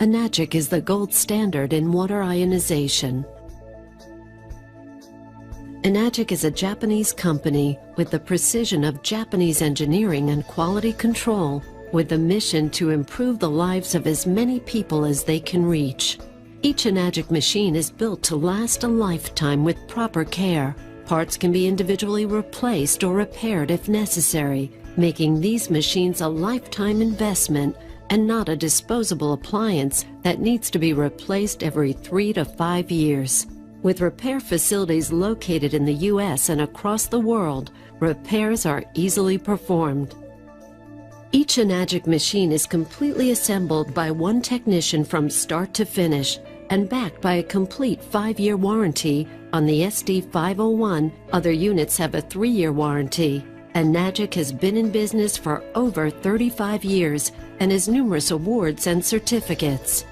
Enagic is the gold standard in water ionization. Enagic is a Japanese company with the precision of Japanese engineering and quality control, with the mission to improve the lives of as many people as they can reach. Each Enagic machine is built to last a lifetime with proper care. Parts can be individually replaced or repaired if necessary, making these machines a lifetime investment and not a disposable appliance that needs to be replaced every 3 to 5 years. With repair facilities located in the U.S. and across the world, repairs are easily performed. Each Enagic machine is completely assembled by one technician from start to finish and backed by a complete 5-year warranty. On the SD501, other units have a 3-year warranty. Enagic has been in business for over 35 years and has numerous awards and certificates.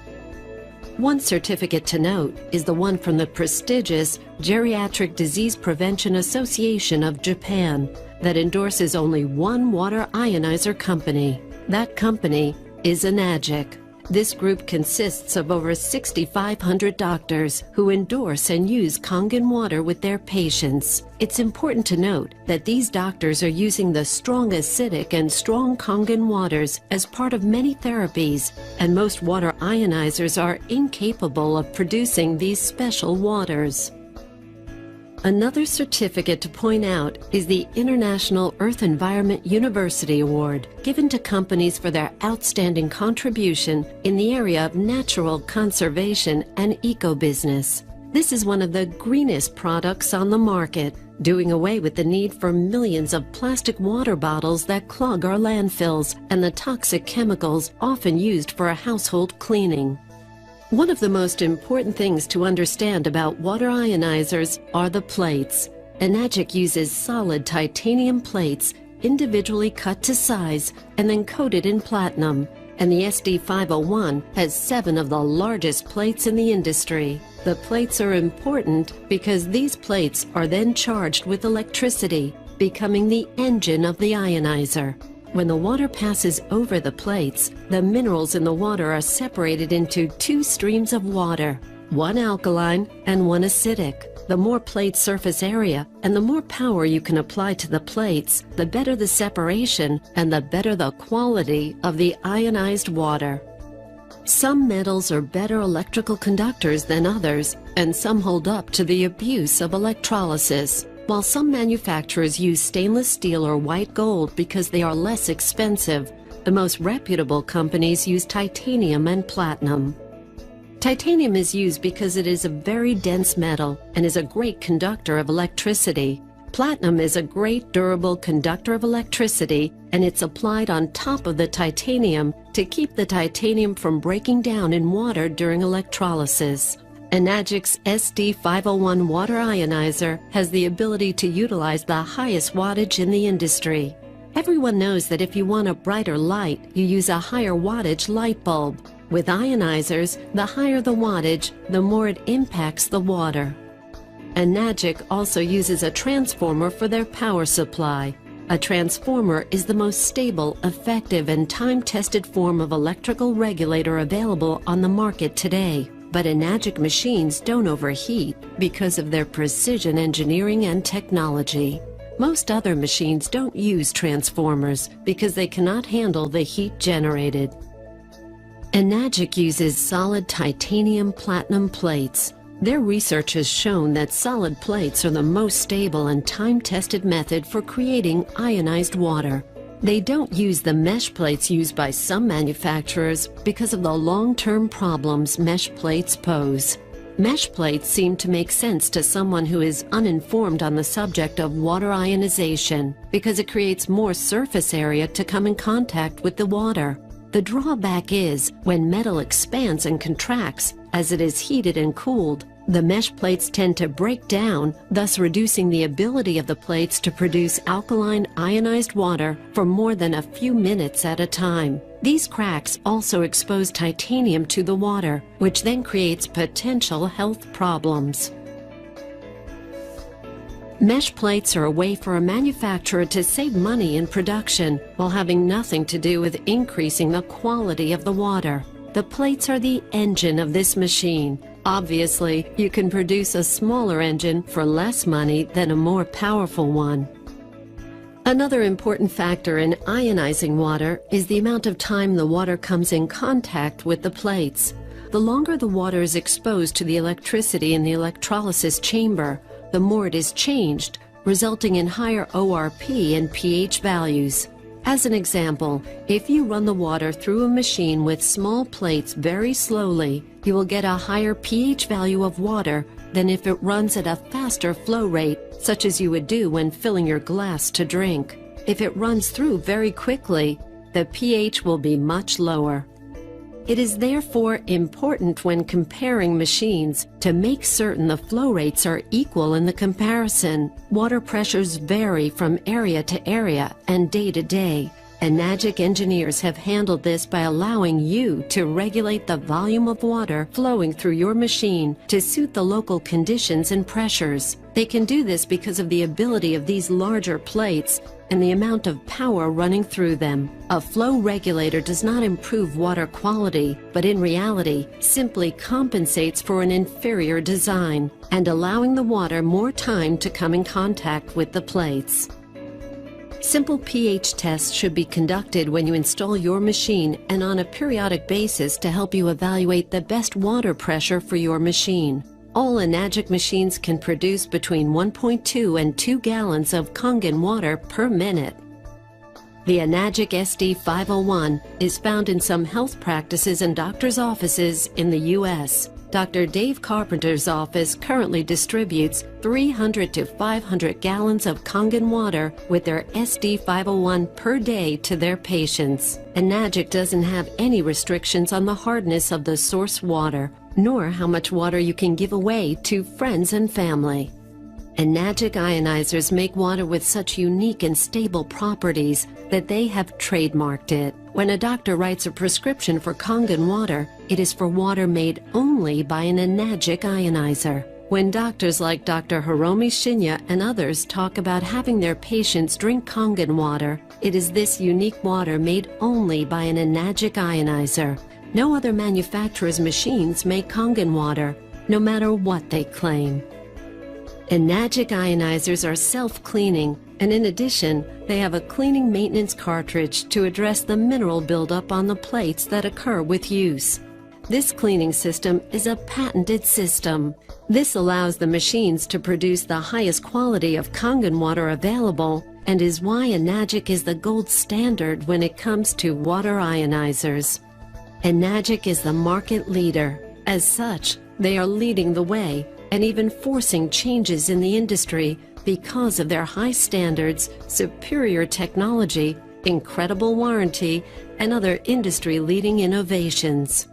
One certificate to note is the one from the prestigious Geriatric Disease Prevention Association of Japan that endorses only one water ionizer company. That company is Enagic. This group consists of over 6,500 doctors who endorse and use Kangen water with their patients. It's important to note that these doctors are using the strong acidic and strong Kangen waters as part of many therapies, and most water ionizers are incapable of producing these special waters. Another certificate to point out is the International Earth Environment University Award, given to companies for their outstanding contribution in the area of natural conservation and eco-business. This is one of the greenest products on the market, doing away with the need for millions of plastic water bottles that clog our landfills and the toxic chemicals often used for a household cleaning. One of the most important things to understand about water ionizers are the plates. Enagic uses solid titanium plates individually cut to size and then coated in platinum, and the SD501 has 7 of the largest plates in the industry. The plates are important because these plates are then charged with electricity, becoming the engine of the ionizer. When the water passes over the plates, the minerals in the water are separated into 2 streams of water, one alkaline and one acidic. The more plate surface area and the more power you can apply to the plates, the better the separation and the better the quality of the ionized water. Some metals are better electrical conductors than others, and some hold up to the abuse of electrolysis. While some manufacturers use stainless steel or white gold because they are less expensive, the most reputable companies use titanium and platinum. Titanium is used because it is a very dense metal and is a great conductor of electricity. Platinum is a great durable conductor of electricity, and it's applied on top of the titanium to keep the titanium from breaking down in water during electrolysis. Enagic's SD501 water ionizer has the ability to utilize the highest wattage in the industry. Everyone knows that if you want a brighter light, you use a higher wattage light bulb. With ionizers, the higher the wattage, the more it impacts the water. Enagic also uses a transformer for their power supply. A transformer is the most stable, effective, and time-tested form of electrical regulator available on the market today. But Enagic machines don't overheat because of their precision engineering and technology. Most other machines don't use transformers because they cannot handle the heat generated. Enagic uses solid titanium platinum plates. Their research has shown that solid plates are the most stable and time-tested method for creating ionized water. They don't use the mesh plates used by some manufacturers because of the long-term problems mesh plates pose. Mesh plates seem to make sense to someone who is uninformed on the subject of water ionization because it creates more surface area to come in contact with the water. The drawback is when metal expands and contracts as it is heated and cooled, the mesh plates tend to break down, thus reducing the ability of the plates to produce alkaline ionized water for more than a few minutes at a time. These cracks also expose titanium to the water, which then creates potential health problems. Mesh plates are a way for a manufacturer to save money in production while having nothing to do with increasing the quality of the water. The plates are the engine of this machine. Obviously, you can produce a smaller engine for less money than a more powerful one. Another important factor in ionizing water is the amount of time the water comes in contact with the plates. The longer the water is exposed to the electricity in the electrolysis chamber, the more it is changed, resulting in higher ORP and pH values. As an example, if you run the water through a machine with small plates very slowly, you will get a higher pH value of water than if it runs at a faster flow rate, such as you would do when filling your glass to drink. If it runs through very quickly, the pH will be much lower. It is therefore important when comparing machines to make certain the flow rates are equal in the comparison. Water pressures vary from area to area and day to day. Enagic engineers have handled this by allowing you to regulate the volume of water flowing through your machine to suit the local conditions and pressures. They can do this because of the ability of these larger plates and the amount of power running through them. A flow regulator does not improve water quality, but in reality simply compensates for an inferior design and allowing the water more time to come in contact with the plates. Simple pH tests should be conducted when you install your machine and on a periodic basis to help you evaluate the best water pressure for your machine. All Enagic machines can produce between 1.2 and 2 gallons of Kangen water per minute. The Enagic SD501 is found in some health practices and doctors' offices in the U.S. Dr. Dave Carpenter's office currently distributes 300 to 500 gallons of Kangen water with their SD501 per day to their patients. Enagic doesn't have any restrictions on the hardness of the source water, nor how much water you can give away to friends and family. Enagic ionizers make water with such unique and stable properties that they have trademarked it. When a doctor writes a prescription for Kangen water, it is for water made only by an Enagic ionizer. When doctors like Dr. Hiromi Shinya and others talk about having their patients drink Kangen water, it is this unique water made only by an Enagic ionizer. No other manufacturer's machines make Kangen water, no matter what they claim. Enagic ionizers are self-cleaning, and in addition, they have a cleaning maintenance cartridge to address the mineral buildup on the plates that occur with use. This cleaning system is a patented system. This allows the machines to produce the highest quality of Kangen water available and is why Enagic is the gold standard when it comes to water ionizers. Enagic is the market leader. As such, they are leading the way and even forcing changes in the industry because of their high standards, superior technology, incredible warranty, and other industry-leading innovations.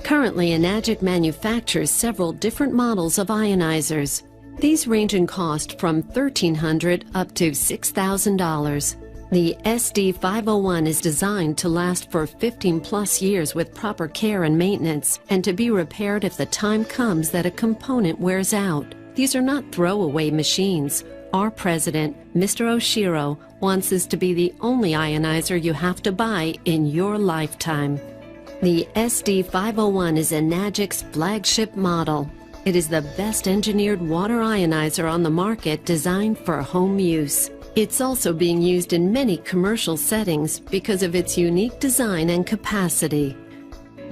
Currently, Enagic manufactures several different models of ionizers. These range in cost from $1,300 up to $6,000. The SD501 is designed to last for 15+ years with proper care and maintenance, and to be repaired if the time comes that a component wears out. These are not throwaway machines. Our president, Mr. Oshiro, wants this to be the only ionizer you have to buy in your lifetime. The SD501 is Enagic's flagship model. It is the best engineered water ionizer on the market designed for home use. It's also being used in many commercial settings because of its unique design and capacity.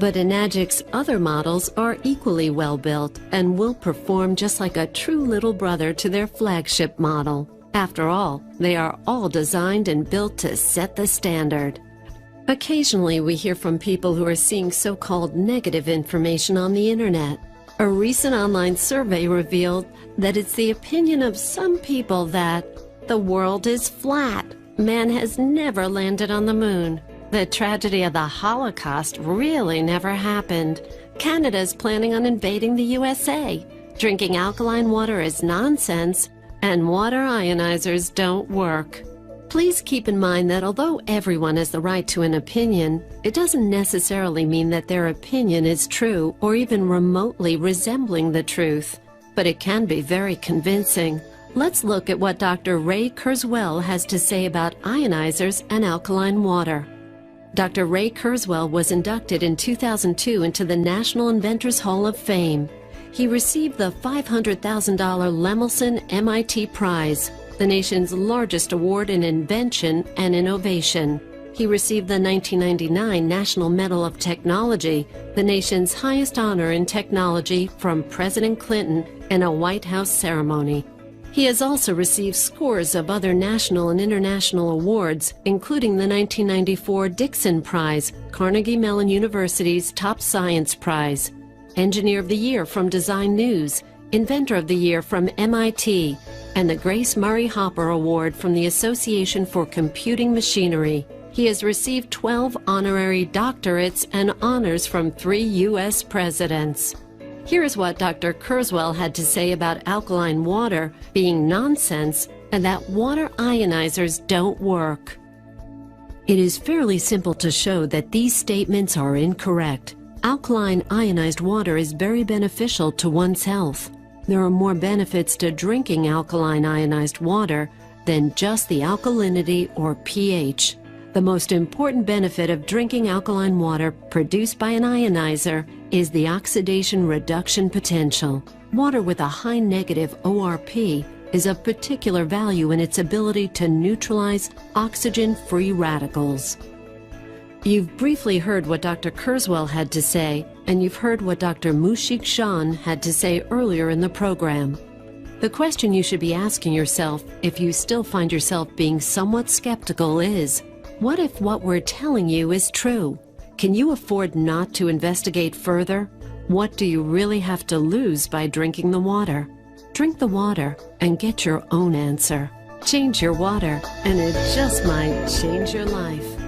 But Enagic's other models are equally well built and will perform just like a true little brother to their flagship model. After all, they are all designed and built to set the standard. Occasionally we hear from people who are seeing so-called negative information on the internet. A recent online survey revealed that it's the opinion of some people that the world is flat. Man has never landed on the moon. The tragedy of the Holocaust really never happened. Canada is planning on invading the USA. Drinking alkaline water is nonsense, and water ionizers don't work. Please keep in mind that although everyone has the right to an opinion, it doesn't necessarily mean that their opinion is true or even remotely resembling the truth. But it can be very convincing. Let's look at what Dr. Ray Kurzweil has to say about ionizers and alkaline water. Dr. Ray Kurzweil was inducted in 2002 into the National Inventors Hall of Fame. He received the $500,000 Lemelson MIT Prize, the nation's largest award in invention and innovation. He received the 1999 National Medal of Technology, the nation's highest honor in technology, from President Clinton in a White House ceremony. He has also received scores of other national and international awards, including the 1994 Dixon Prize, Carnegie Mellon University's Top Science Prize, Engineer of the Year from Design News, Inventor of the Year from MIT, and the Grace Murray Hopper Award from the Association for Computing Machinery. He has received 12 honorary doctorates and honors from 3 U.S. presidents. Here is what Dr. Kurzweil had to say about alkaline water being nonsense and that water ionizers don't work. It is fairly simple to show that these statements are incorrect. Alkaline ionized water is very beneficial to one's health. There are more benefits to drinking alkaline ionized water than just the alkalinity or pH. The most important benefit of drinking alkaline water produced by an ionizer is the oxidation reduction potential. Water with a high negative ORP is of particular value in its ability to neutralize oxygen-free radicals. You've briefly heard what Dr. Kurzweil had to say, and you've heard what Dr. Mushik Shan had to say earlier in the program. The question you should be asking yourself, if you still find yourself being somewhat skeptical, is, what if what we're telling you is true? Can you afford not to investigate further? What do you really have to lose by drinking the water? Drink the water and get your own answer. Change your water, and it just might change your life.